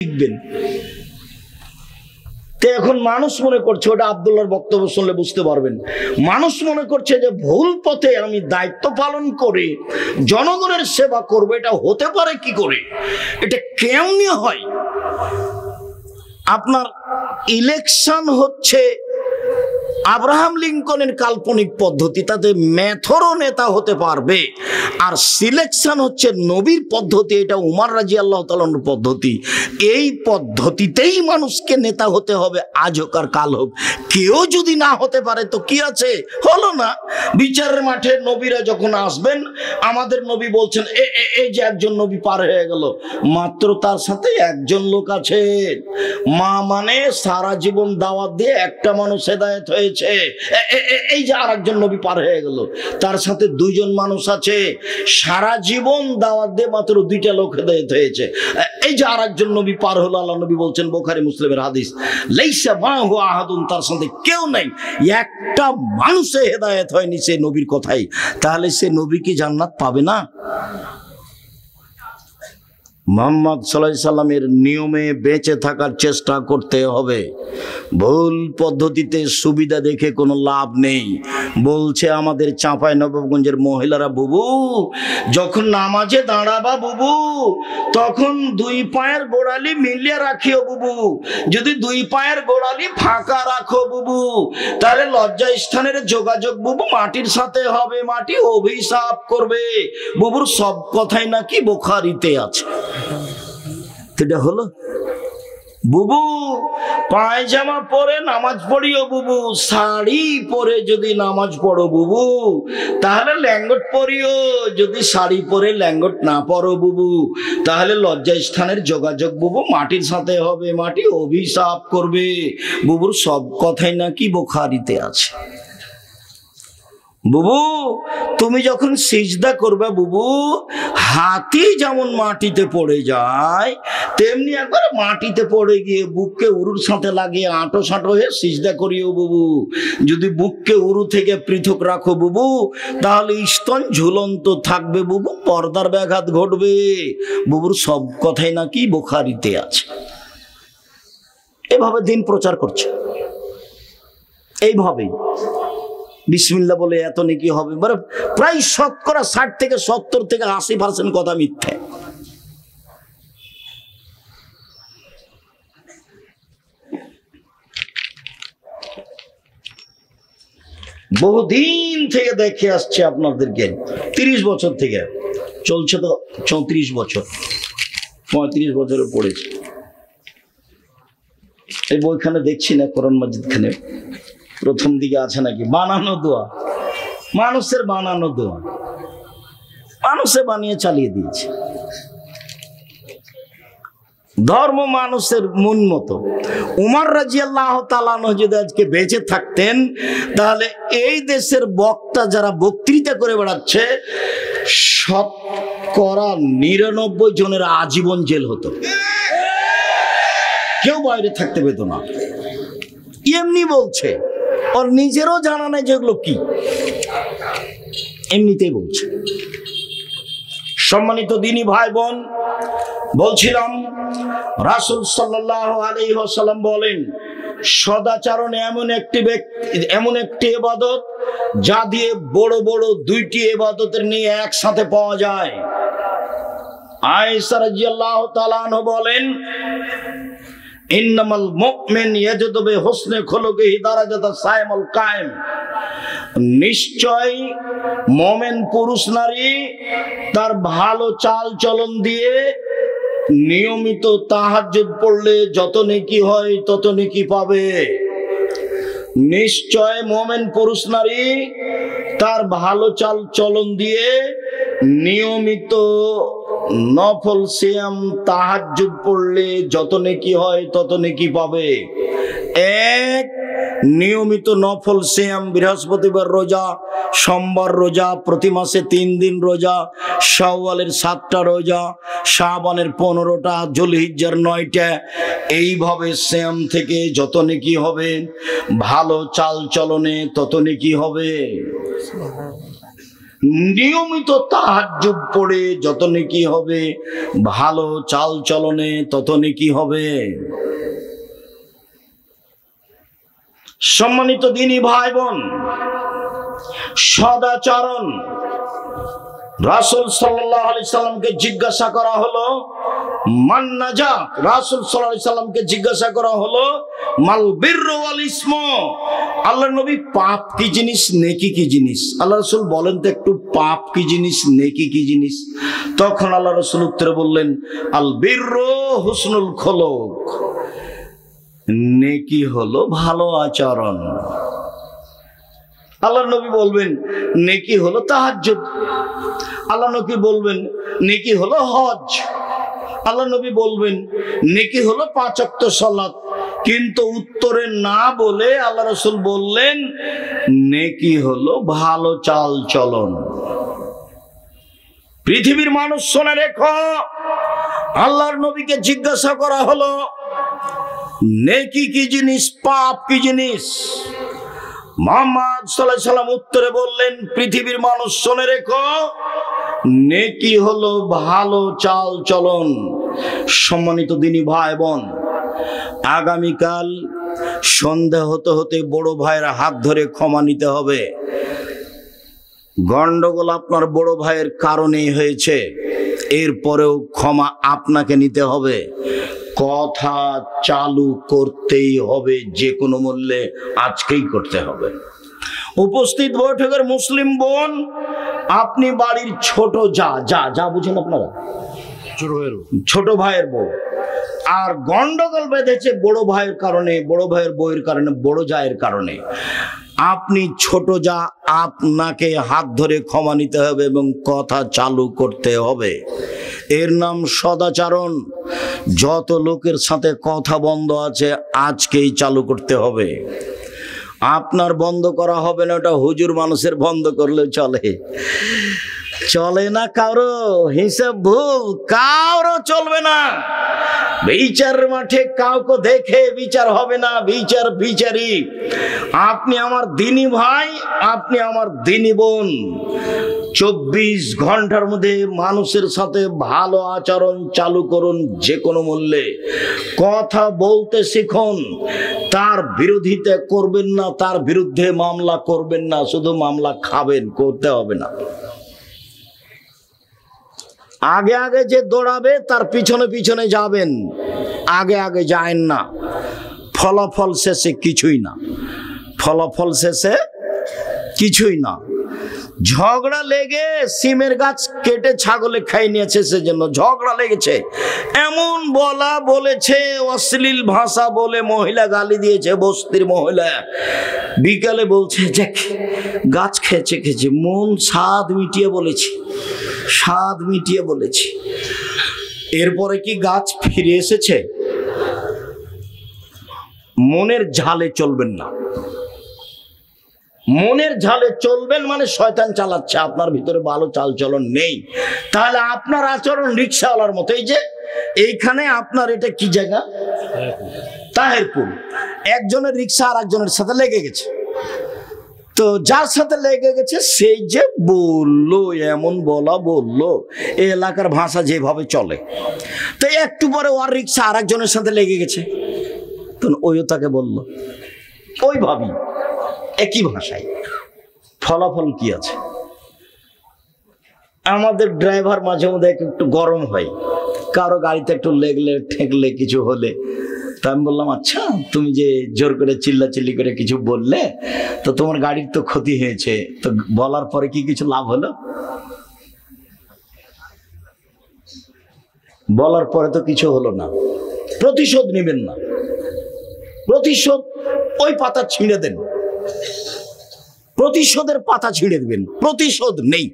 লিখবেন। এখন মানুষ মনে করছে, ওটা আব্দুল্লাহর বক্তব্য শুনলে বুঝতে পারবেন, মানুষ মনে করছে যে ভুল পথে আমি দায়িত্ব পালন করে জনগণের সেবা করব, এটা হতে পারে কি করে, এটা কেমনি হয়? আপনার ইলেকশন হচ্ছে আব্রাহাম লিঙ্কনের কাল্পনিক পদ্ধতি, তাতে মেথরও নেতা হতে পারবে, আর সিলেকশন হচ্ছে নবীর পদ্ধতি, এটা উমর রাদিয়াল্লাহু তাআলার পদ্ধতি। এই পদ্ধতিতেই মানুষকে নেতা হতে হবে, আজ হোক আর কাল হোক। কেউ যদি না হতে পারে তো কি আছে, হলো না। বিচারের মাঠে নবীরা যখন আসবেন, আমাদের নবী বলছেন এই যে একজন নবী পার হয়ে গেল, মাত্র তার সাথে একজন লোক আছে। মা মানে সারা জীবন দাওয়াত দিয়ে একটা মানুষ হেদায়েত হয়েছে, এই যে আরেকজন নবী পার হয়ে গেল, তার সাথে দুইজন মানুষ আছে, সারা জীবন দাওয়াত দিয়ে মাত্র দুইটা লোক হেদায়েত হয়েছে, এই যে আরেকজন নবী পার হলো। আল্লাহ নবী বলছেন, বুখারী মুসলিমের হাদিস, লাইসা মাহু আহাদুন, তার সাথে কেউ নাই, একটা মানুষে হেদায়েত হয়নি সে নবীর কথাই। তাহলে সে নবী কি জান্নাত পাবে না? মুহাম্মদ সাল্লাল্লাহু আলাইহি সাল্লামের নিয়মে বেঁচে থাকার চেষ্টা করতে হবে। ভুল পদ্ধতিতে সুবিধা দেখে কোনো লাভ নেই। বলছে আমাদের চাঁপাইনবাবগঞ্জের মহিলারা, বুবু যখন নামাজে দাঁড়াবা বুবু, তখন দুই পায়ের গোড়ালি মিলিয়ে রাখিও বুবু, যদি দুই পায়ের গোড়ালি ফাঁকা রাখো বুবু, তাহলে লজ্জা স্থানের যোগাযোগ বুবু মাটির সাথে হবে, মাটি অভিশাপ করবে। বুবুর সব কথাই নাকি বুখারীতে আছে। এটা হলো বুবু পায়জামা পরে নামাজ পড়িও বুবু, শাড়ি পরে যদি নামাজ পড়ো বুবু, তাহলে ল্যাঙ্গট পরিও, যদি শাড়ি পরে ল্যাঙ্গট না পরো বুবু, তাহলে লজ্জা স্থানের যোগাযোগ বুবু মাটির সাথে হবে, মাটি অভিশাপ করবে। বুবুর সব কথাই নাকি বুখারীতে আছে। বুবু তুমি যখন সিজদা করবে বুবু, হাতি যেমন মাটিতে পড়ে যায়, তেমনি একবার মাটিতে পড়ে গিয়ে বুককে উরুর সাথে লাগিয়ে আঁটো সাঁটো হয়ে সিজদা করিও বুবু। যদি বুককে উরু থেকে পৃথক রাখো বুবু, তাহলে স্তন ঝুলন্ত থাকবে বুবু, পর্দার ব্যাঘাত ঘটবে। বুবুর সব কথাই নাকি বুখারীতে আছে। এভাবে দিন প্রচার করছে, এইভাবেই বিসমিল্লাহ বলে এত নেকি হবে, মানে প্রায় শতকরা 60 থেকে 70 থেকে 80% কথা মিথ্যে। বহুদিন থেকে দেখে আসছে আপনাদেরকে, 30 বছর থেকে চলছে, তো 34 বছর 35 বছরে পড়েছে। এই বইখানে দেখছি না, কোরআন মাজিদ খানে প্রথম দিকে আছে নাকি বানানো দোয়া, মানুষের বানানো দোয়া, মানুষে বানিয়ে চালিয়ে দিয়েছে। ধর্ম মানুষের মন মতো। উমর রাদিয়াল্লাহু তাআলা আনহু যদি আজকে বেঁচে থাকতেন, তাহলে এই দেশের বক্তা যারা বক্তৃতা করে বেড়াচ্ছে, শতকরা 99 জনের আজীবন জেল হতো, কেউ বাইরে থাকতে পেত না। এমনি বলছে, ওর নিজেরও জানা নেই যেগুলো কি, এমনিতেই বলছে। সম্মানিত দিনী ভাই বোন, বলছিলাম রাসূল সাল্লাল্লাহু আলাইহি ওয়াসাল্লাম বলেন, সদাচরণ এমন একটি ইবাদত যা দিয়ে বড় বড় দুইটি ইবাদতের নিয়ে একসাথে পাওয়া যায়। আয়েশা রাদিয়াল্লাহু তাআলা আনহা বলেন, ইন্নামাল মুমিন ইয়াজিদু বিহুসনি খুলুকিহি দারাজাতা সাইমুল কায়েম, নিশ্চয় মুমিন পুরুষ নারী তার ভালো চাল চলন দিয়ে নিয়মিত তাহাজ্জুদ পড়লে যত নেকি হয় তত নেকি পাবে। নিশ্চয় মুমিন পুরুষ নারী তার ভালো চাল চলন দিয়ে নিয়মিত নফল সিয়াম তাহাজ্জুদ পড়লে যত নেকি হয় তত নেকি পাবে। এক, নিয়মিত নফল সিয়াম, বৃহস্পতিবার রোজা, সোমবার রোজা, প্রতি মাসে 3 দিন রোজা, শাওয়ালের 7টা রোজা, শাবানের 15টা, যুলহিজ্জার 9টা, এইভাবে সিয়াম থেকে যত নেকি হবে, ভালো চাল চলনে তত নেকি হবে। নিয়মিত তাহাজ্জুদ পড়ে যত নেকি হবে, ভালো চাল চলনে তত নেকি হবে। সম্মানিত দিনী ভাই বোন, সদাচরণ। রাসূল সাল্লাল্লাহু আলাইহি সাল্লামকে জিজ্ঞাসা করা হলো মান নাজাত। রাসূল সাল্লাল্লাহু আলাইহি সাল্লামকে জিজ্ঞাসা করা হলো মাল বিররু ওয়াল ইসমু। আল্লাহর নবী, পাপ কি জিনিস, নেকি কি জিনিস? আল্লাহ রাসূল বলেন তো একটু, পাপ কি জিনিস, নেকি কি জিনিস? তখন আল্লাহ রাসূল উত্তরে বললেন, আল বিররু হুসনুল খুলুক। নেকি হলো ভালো আচরণ। আল্লাহর নবী বলবেন নেকি হলো তাহাজ্জুদ। আল্লাহ নবী বলবেন নেকি হলো হজ। আল্লাহ নবী বলবেন নেকি হলো 5 ওয়াক্ত সালাত। কিন্তু উত্তরে না বলে আল্লাহ রাসূল বললেন নেকি হলো ভালো চাল চলন। পৃথিবীর মানুষ শুনে রেখো, আল্লাহর নবীকে জিজ্ঞাসা করা হলো নেকি কি জিনিস, পাপ কি জিনিস? মুহাম্মদ সাল্লাল্লাহু আলাইহি সাল্লাম উত্তরে বললেন, পৃথিবীর মানুষ শুনে রেখো, নেকি হলো ভালো চাল চলন। সম্মানিত দিনী ভাই বোন, আগামীকাল সন্ধ্যা হতে হতে বড় ভাইয়ের হাত ধরে ক্ষমা নিতে হবে। গন্ডগোল আপনার বড় ভাইয়ের কারণেই হয়েছে, এরপরেও ক্ষমা আপনাকে নিতে হবে। কথা চালু করতেই হবে, যে কোনো মূল্যে আজকেই করতে হবে। উপস্থিত বৈঠকের মুসলিম বোন, আপনি বাড়ির ছোট যা বুঝেন আপনারা, ছোট ভাইয়ের বউ, আর গন্ডগোল বেঁধেছে বড় ভাইয়ের কারণে, বড় ভাইয়ের বউয়ের কারণে, বড় জায়ের কারণে। আপনি ছোট যা, আপনাকে হাত ধরে ক্ষমা নিতে হবে এবং কথা চালু করতে হবে। এর নাম সদাচরণ। যত লোকের সাথে কথা বন্ধ আছে আজকেই চালু করতে হবে। আপনার বন্ধ করা হবে না, ওটা হুজুর মানুষের বন্ধ করলে চলে না। কারো হিসাব ভুল, কারো চলবে না। বিচার মাঠে কাউকে দেখে বিচার হবে না, বিচার বিচারি। আপনি আমার দিনী ভাই, আপনি আমার দিনী বোন। 24 ঘন্টার মধ্যে মানুষের সাথে ভালো আচরণ চালু করুন, যে কোনো মূল্যে। কথা বলতে শিখুন, তার বিরোধিতা করবেন না, তার বিরুদ্ধে মামলা করবেন না, শুধু মামলা খাবেন, করতে হবে না। আগে আগে যে দৌড়াবে তার পিছনে পিছনে যাবেন, আগে আগে যায়েন না। ফলাফল শেষে কিছুই না, ফলাফল শেষে কিছুই না। ঝগড়া লেগে সিমের গাছ কেটে ছাগলে খাই নিয়েছে, সেজন্য ঝগড়া লেগেছে। এমন বলেছে, অশ্লীল ভাষা বলে মহিলা গালি দিয়েছে, বস্তির মহিলা। বিকালে বলছে যে গাছ খেয়েছে, মন স্বাদ মিটিয়ে বলেছি, স্বাদ মিটিয়ে বলেছি। এরপরে কি গাছ ফিরে এসেছে? মনের ঝালে চলবেন না। মনের ঝালে চলবেন মানে শয়তান চালাচ্ছে, আপনার ভিতরে ভালো চাল চলন নেই। তাহলে আপনার আচরণ রিক্সাওয়ালার মতো। এই যে এইখানে আপনার এটা কি জায়গা? তাহেরপুর। একজনের রিক্সা আর একজনের সাথে লেগে গেছে। তো যার সাথে লেগে গেছে সেই যে বললো, এমন বললো, এই এলাকার ভাষা যেভাবে চলে। তো একটু পরে ওর রিক্সা আর একজনের সাথে লেগে গেছে, তো ওইও তাকে বললো, ওই ভাবি একই ভাষায়। ফলাফল কি আছে? আমাদের ড্রাইভার মাঝে মধ্যে একটু গরম হয়, কারো গাড়িতে একটু লেগলে ঠেকলে কিছু হলে। তা আমি বললাম, আচ্ছা তুমি যে জোর করে চিল্লাচিল্লি করে কিছু বললে, তো তোমার গাড়ির তো ক্ষতি হয়েছে, তো বলার পরে কি কিছু লাভ হলো? বলার পরে তো কিছু হলো না। প্রতিশোধ নেবেন না, প্রতিশোধ ওই পাতা ছিঁড়ে দেন, প্রতিশোধের পাতা ছিঁড়ে দেবেন। প্রতিশোধ নেই।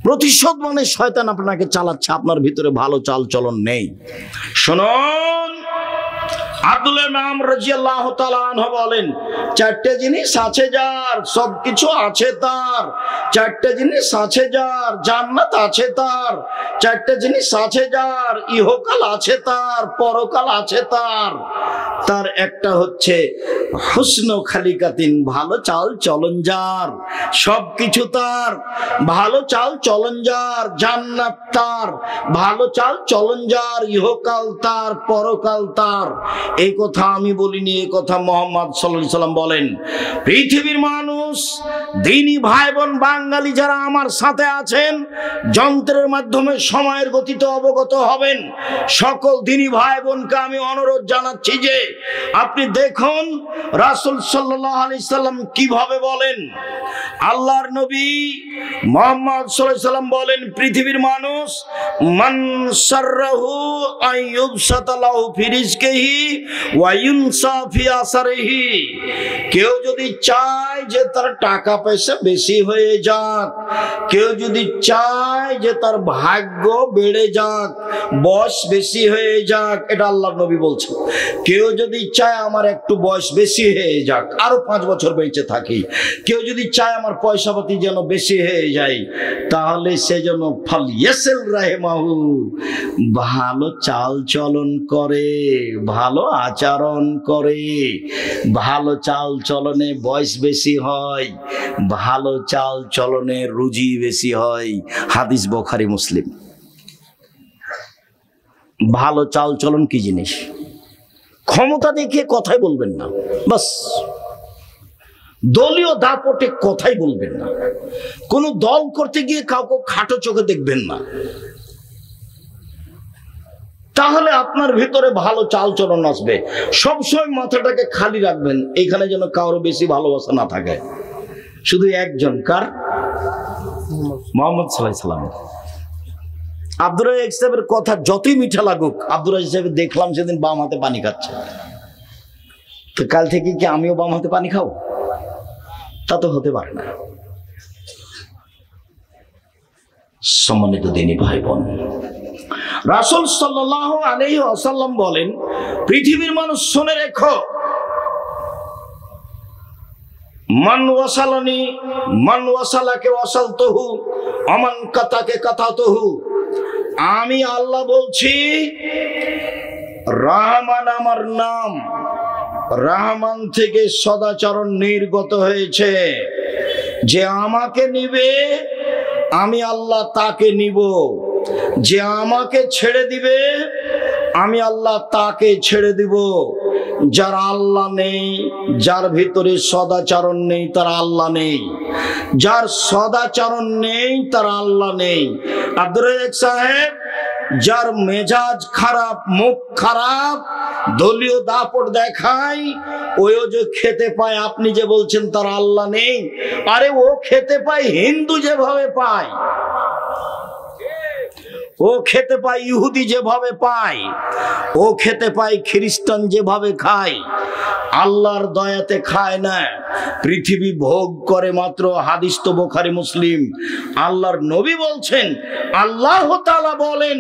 প্রতিশোধ মানে শয়তান আপনাকে চালাচ্ছে, আপনার ভিতরে ভালো চাল চলন নেই। শুনুন, আব্দুল্লাহ ইবনে আমর রাদিয়াল্লাহু তাআলা আনহু বলেন, 4টে জিনিস আছে যার, সবকিছু আছে তার। 4টে জিনিস আছে যার, জান্নাত আছে তার। 4টে জিনিস আছে যার, ইহকাল আছে তার, পরকাল আছে তার। তার একটা হচ্ছে হুসন খালিকাতিন, ভালো চাল চলন যার, সবকিছু তার, ভালো চাল চলন যার, জান্নাত তার, ভালো চাল চলন যার, ইহকাল তার, পরকাল তার। এই কথা আমি বলিনি, এই কথা মুহাম্মদ সাল্লাল্লাহু আলাইহি সাল্লাম বলেন। পৃথিবীর মানুষ, দিনী ভাই বোন বাঙালি যারা আমার সাথে আছেন, যন্ত্রের মাধ্যমে সময়ের গতিতে অবগত হবেন। সকল দিনী ভাই বোনকে আমি অনুরোধ জানাচ্ছি যে আপনি দেখুন রাসূল সাল্লাল্লাহু আলাইহি সাল্লাম কিভাবে বলেন। আল্লাহর নবী মুহাম্মদ সাল্লাল্লাহু আলাইহি সাল্লাম বলেন, পৃথিবীর মানুষ, মান সাররাহু আইয়ুবসাতা লাহু ফি রিজকিহি ওয়া ইউনসা ফি আসারিহি, কেউ যদি চায় যে তার টাকা পয়সা বেশি হয়ে যাক, কেউ যদি চায় যে তার ভাগ্য বেড়ে যাক, বয়স বেশি হয়ে যাক, এটা আল্লাহর নবী বলছেন। কেউ যদি চায় আমার একটু বয়স বেশি হয়ে যাক, আরো 5 বছর বেঁচে থাকি, কেউ যদি চায় আমার পয়সা পাতি যেন বেশি হয়ে যায়, তাহলে সে যেন ফালিয়াসিল রাহিমাহু, ভালো চাল চলন করে, ভালো আচরণ করে। ভালো চাল চলনে বয়স বেশি হয়, ভালো চাল চলনে রুজি বেশি হয়। হাদিস বুখারী মুসলিম। ভালো চাল চলন কি জিনিস? ক্ষমতা দেখিয়ে কথাই বলবেন না, বাস। দলীয় দাপটে কথাই বলবেন না, কোন দল করতে গিয়ে কাউকে খাটো চোখে দেখবেন না, তাহলে আপনার ভিতরে ভালো চাল চলন আসবে। সবসময় মাথাটাকে খালি রাখবেন, এখানে যেন কারো বেশি ভালোবাসা না থাকে, শুধু একজন, কার? মুহাম্মদ সাল্লাল্লাহু আলাইহি সাল্লাম। আব্দুর রাজ্জাক সাহেবের কথা যতই মিঠা লাগুক, আব্দুর রাজ্জাক সাহেব দেখলাম সেদিন বাম হাতে পানি খাচ্ছে, তো কাল থেকে কি আমিও বাম হাতে পানি খাবো? তা তো হতে পারে না। সম্মানিত দিনী ভাই বোন, রাসূল সাল্লাল্লাহু আলাইহি ওয়াসাল্লাম বলেন, পৃথিবীর মানুষ শুনে রেখো, মান ওয়াসালানি মান ওয়াসালাকে ওয়াসালতুহু আমান কাতাকে কাতাতুহু। আমি আল্লাহ বলছি, রহমান আমার নাম, রহমান থেকে সদাচরণ নির্গত হয়েছে। যে আমাকে নিবে আমি আল্লাহ তাকে নিব, যে আমাকে ছেড়ে দিবে আমি আল্লাহ তাকে ছেড়ে দিব। যার আল্লাহ নেই, যার ভিতরে সদাচরণ নেই, তার আল্লাহ নেই। যার সদাচরণ নেই, তার আল্লাহ নেই। আব্দুর রাজ্জাক সাহেব, যার মেজাজ খারাপ, মুখ খারাপ, দলীয় দাপট দেখায়, ওই যে খেতে পায়, আপনি যে বলছেন তার আল্লাহ নেই, আরে ও খেতে পায় হিন্দু যেভাবে পায়, ও খেতে পায় ইহুদি যেভাবে পায়, ও খেতে পায় খ্রিস্টান যেভাবে খায়। আল্লাহর দয়াতে খায় না, পৃথিবী ভোগ করে মাত্র। হাদিস তো বুখারী মুসলিম। আল্লাহর নবী বলছেন, আল্লাহ তাআলা বলেন,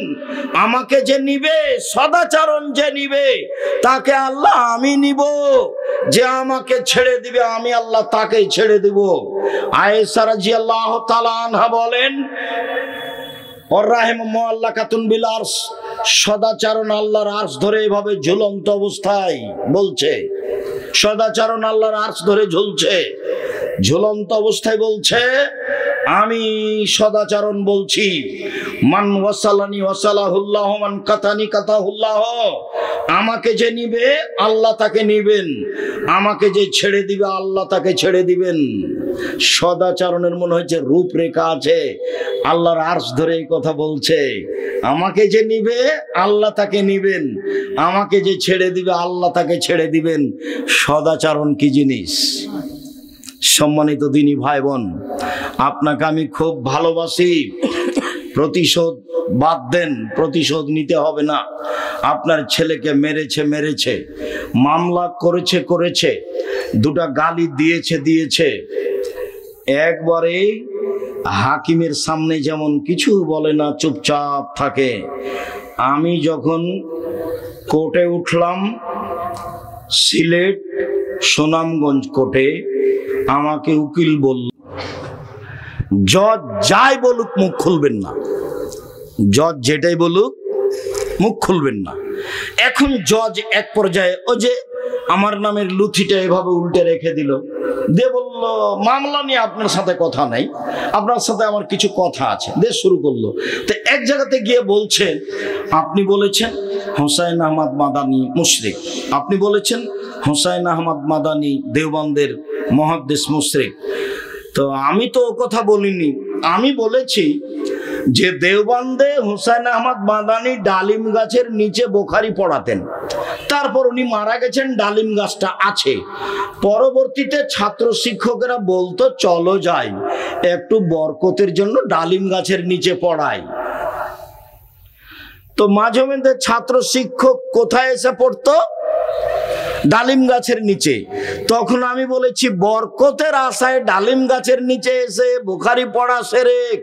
আমাকে যে নিবে, সদাচরণ যে নিবে, তাকে আল্লাহ আমি নিব। যে আমাকে ছেড়ে দিবে আমি আল্লাহ তাকেই ছেড়ে দিব। আয়েশা রাদিয়াল্লাহু তাআলা আনহা বলেন, সদাচরণ আল্লাহর আরশ ধরে এভাবে ঝুলন্ত অবস্থায় বলছে, সদাচরণ আল্লাহর আরশ ধরে ঝুলছে, ঝুলন্ত অবস্থায় বলছে, আমি সদাচরণ বলছি, মান ওয়াসালানি ওয়াসালাহুল্লাহ, মান কাতানি কাতাহুল্লাহ। আমাকে যে নিবে আল্লাহ তাকে নিবেন, আমাকে যে ছেড়ে দিবে আল্লাহ তাকে ছেড়ে দিবেন। সদাচরণের মনে হচ্ছে রূপরেখা আছে। আল্লাহর আরশ ধরে এই কথা বলছে, আমাকে যে নিবে আল্লাহ তাকে নিবেন, আমাকে যে ছেড়ে দিবে আল্লাহ তাকে ছেড়ে দিবেন। সদাচরণ কি জিনিস? সম্মানিত দিনী ভাই বোন, আপনাকে আমি খুব ভালোবাসি। প্রতিশোধ বাদ দেন, প্রতিশোধ নিতে হবে না। আপনার ছেলেকে মেরেছে, মামলা করেছে, দুটা গালি দিয়েছে, একবারে হাকিমের সামনে যেমন কিছু বলে না, চুপচাপ থাকে। আমি যখন কোর্টে উঠলাম, সিলেট সুনামগঞ্জ কোর্টে, আমাকে উকিল বলল, জজ যাই বলুক মুখ খুলবেন না, জজ যেটাই বলুক মুখ খুলবেন না। এখন জজ এক পর্যায়ে, ও যে আমার নামের লুথিটা এভাবে উল্টে রেখে দিল, দিয়ে বলল মামলা নিয়ে আপনার সাথে কথা নাই, আপনার সাথে আমার কিছু কথা আছে, দিয়ে শুরু করলো। তো এক জায়গাতে গিয়ে বলছেন আপনি বলেছেন হোসাইন আহমদ মাদানি মুশরিক, আপনি বলেছেন হোসাইন আহমদ মাদানি দেওবন্দের মুহাদ্দিস মুশরিক। তো আমি তো ও কথা বলিনি, আমি বলেছি যে দেওবন্দে হোসেন আহমদ মাদানি ডালিম গাছের নিচে বুখারী পড়াতেন, তারপর উনি মারা গেছেন, ডালিম গাছটা আছে। পরবর্তীতে ছাত্র শিক্ষকেরা বলতো চলো যাই একটু বরকতের জন্য ডালিম গাছের নিচে পড়াই। তো মাঝে মধ্যে ছাত্র শিক্ষক কোথায় এসে পড়তো? ডালিম গাছের নিচে। তখন আমি বলেছি বরকতের আশায় ডালিম গাছের নিচে এসে বুখারী পড়া শিরক।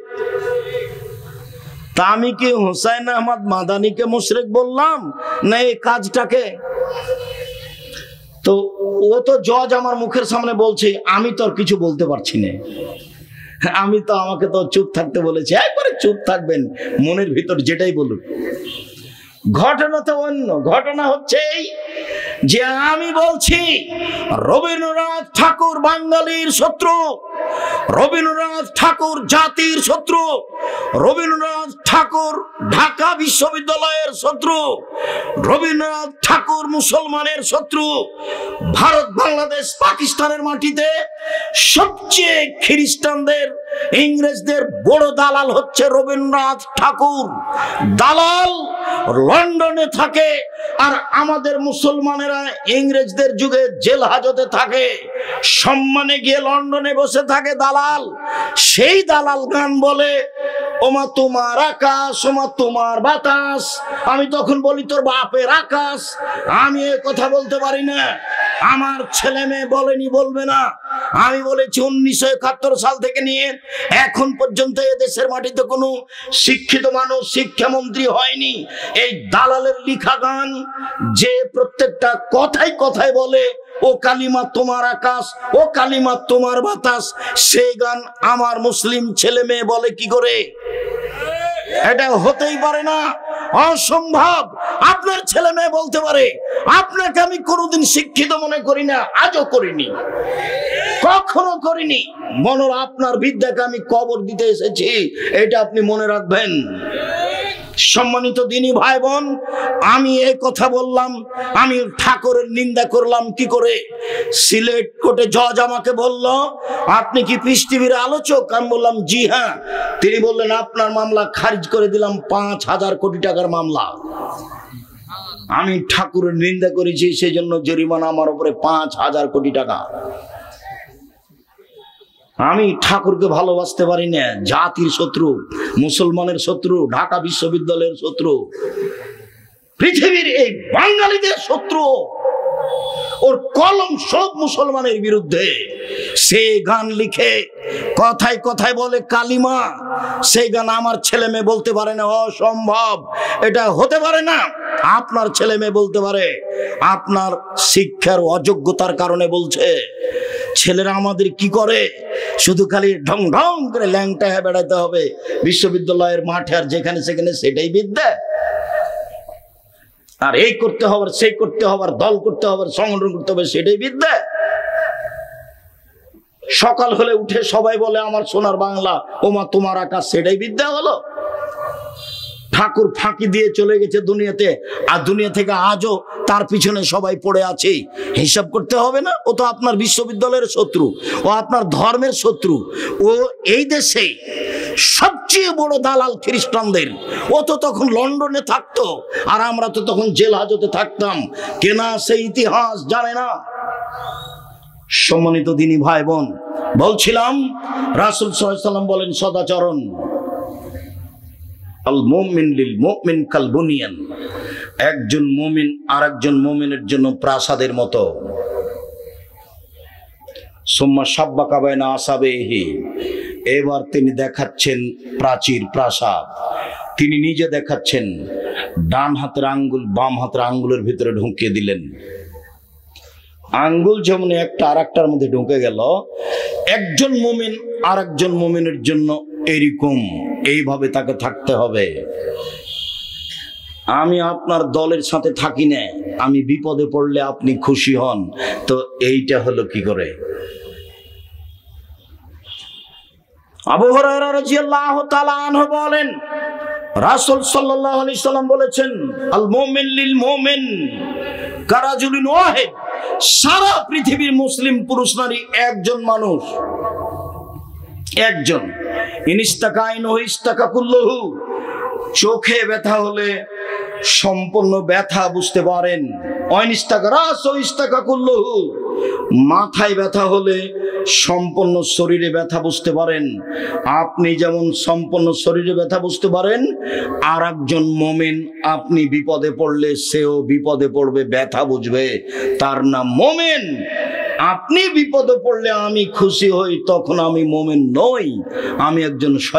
তা আমি কি হোসেন আহমদ মাদানিকে মুশরিক বললাম না এই কাজটাকে? তো ও তো জজ আমার মুখের সামনে বলছে, আমি তো আর কিছু বলতে পারছি না। আমি তো, আমাকে তো চুপ থাকতে বলেছে, একবারে চুপ থাকবেন, মনের ভিতর যেটাই বলুন। ঘটনা তো অন্য, ঘটনা হচ্ছে এই যে আমি বলছি রবীন্দ্রনাথ ঠাকুর বাঙালির শত্রু, রবীন্দ্রনাথ ঠাকুর জাতির শত্রু, রবীন্দ্রনাথ ঠাকুর ঢাকা বিশ্ববিদ্যালয়ের শত্রু, রবীন্দ্রনাথ ঠাকুর মুসলমানের শত্রু। ভারত বাংলাদেশ পাকিস্তানের মাটিতে সবচেয়ে খ্রিস্টানদের ইংরেজদের বড় দালাল হচ্ছে রবীন্দ্রনাথ ঠাকুর। দালাল লন্ডনে থাকে আর আমাদের মুসলমানেরা ইংরেজদের যুগে জেল হাজতে থাকে, সম্মানে গিয়ে লন্ডনে বসে থাকে দালাল। সেই দালাল গান বলে ওমা তোমার আকাশ, ওমা তোমার বাতাস। আমি তখন বলি তোর বাপের আকাশ। আমি এ কথা বলতে পারি না, আমার ছেলে মেয়ে বলেনি, বলবে না। আমি বলেছি 1971 সাল থেকে নিয়ে এখন পর্যন্ত এদেশের মাটিতে কোনো শিক্ষিত মানুষ শিক্ষামন্ত্রী হয়নি। এই দালালের লিখা গান যে প্রত্যেকটা কথায় কথায় বলে ও কালিমা তোমার আকাশ, ও কালিমা তোমার বাতাস, সেই গান আমার মুসলিম ছেলে মেয়ে বলে কি করে? এটা হতেই পারে না, অসম্ভব। আপনার ছেলে মেয়ে বলতে পারে, আপনাকে আমি কোনোদিন শিক্ষিত মনে করি না, আজও করিনি, কখনো করিনি। মনে আপনার বিদ্যাকে আমি কবর দিতে এসেছি, এটা আপনি মনে রাখবেন। সম্মানিত দিনী ভাই বোন, আমি এই কথা বললাম, আমি ঠাকুরের নিন্দা করলাম কি করে? সিলেট কোর্টে জজ আমাকে বলল আপনি কি পিস টিভির আলোচক? আমি বললাম জি হ্যাঁ। তিনি বললেন আপনার মামলা খারিজ করে দিলাম, 5,000 কোটি টাকার মামলা। আমি ঠাকুরের নিন্দা করেছি, সেই জন্য জরিমানা আমার উপরে 5,000 কোটি টাকা। আমি ঠাকুরকে ভালোবাসতে পারি না, জাতির শত্রু, মুসলমানের শত্রু, ঢাকা বিশ্ববিদ্যালয়ের শত্রু, পৃথিবীর এই বাঙালিদের শত্রু। ওর কলম সব মুসলমানের বিরুদ্ধে। সে গান লিখে কথায় কথায় বলে কালিমা, সেই গান আমার ছেলে মেয়ে বলতে পারে না, অসম্ভব, এটা হতে পারে না। আপনার ছেলে মেয়ে বলতে পারে, আপনার শিক্ষার অযোগ্যতার কারণে বলছে। ছেলেরা আমাদের কি করে? শুধু খালি ঢং ঢং করে ল্যাংটা হয়ে বেড়াতে হবে বিশ্ববিদ্যালয়ের মাঠে, আর যেখানে সেখানে সেটাই বিদ্যা। আর এই করতে হবে, সেই করতে হবে, দল করতে হবে, সংগঠন করতে হবে, সেটাই বিদ্যা। সকাল হলে উঠে সবাই বলে আমার সোনার বাংলা, ওমা তোমার আকাশ, সেটাই বিদ্যা হলো? ঠাকুর ফাঁকি দিয়ে চলে গেছে দুনিয়াতে, আর দুনিয়া থেকে আজও তার পিছনে সবাই পড়ে আছে। হিসাব করতে হবে না? ও তো আপনার বিশ্ববিদ্যালয়ের শত্রু, ও আপনার ধর্মের শত্রু, ও এই দেশে সবচেয়ে বড় দালাল খ্রিস্টানদের। ও তো তখন লন্ডনে থাকতো, আর আমরা তো তখন জেল হাজতে থাকতাম। কেনা সেই ইতিহাস জানে না। সম্মানিত দিনী ভাই বোন, বলছিলাম রাসূল সাল্লাল্লাহু আলাইহি ওয়াসাল্লাম বলেন সদাচরণ, আল মুমিন লিল মুমিন কাল বুনিয়ান। একজন মুমিন আর একজন মুমিনের জন্য প্রাসাদের মতো। সুম্মা সাব্বাকা বাইনা আসাবিহি। এবার তিনি দেখাচ্ছেন প্রাচীর, প্রাসাদ। তিনি নিজে দেখাচ্ছেন, ডান হাতের আঙ্গুল বাম হাতের আঙ্গুলের ভিতরে ঢুকিয়ে দিলেন। আঙ্গুল যেমন একটা আর একটার মধ্যে ঢুকে গেল, একজন মুমিন আর একজন মুমিনের জন্য এরকম এইভাবে তাকে থাকতে হবে। আমি আপনার দলের সাথে থাকি না, আমি বিপদে পড়লে আপনি খুশি হন, তো এইটা হলো কি করে? আবু হুরায়রা রাদিয়াল্লাহু তাআলা আনহু বলেন, রাসূল সাল্লাল্লাহু আলাইহি সাল্লাম বলেছেন, আল মুমিন লিল মুমিন কারাজুলিন ওয়াহিদ। সারা পৃথিবীর মুসলিম পুরুষ নারী একজন মানুষ, একজন। ইনিস্তাকা আইনহু ইস্তাকা কুল্লুহু। চোখে ব্যথা হলে সম্পূর্ণ ব্যথা বুঝতে পারেন। অনিস্তাকা রাসু ইস্তাকা কুল্লুহু। মাথায় ব্যথা হলে সম্পূর্ণ শরীরে ব্যথা বুঝতে পারেন। আপনি যেমন সম্পূর্ণ শরীরে ব্যথা বুঝতে পারেন, আর একজন মুমিন আপনি বিপদে পড়লে সেও বিপদে পড়বে, ব্যথা বুঝবে, তার নাম মুমিন। আপনি বিপদে পড়লে আমি খুশি হই, তখন আমি মুমিন নই, আমি একজন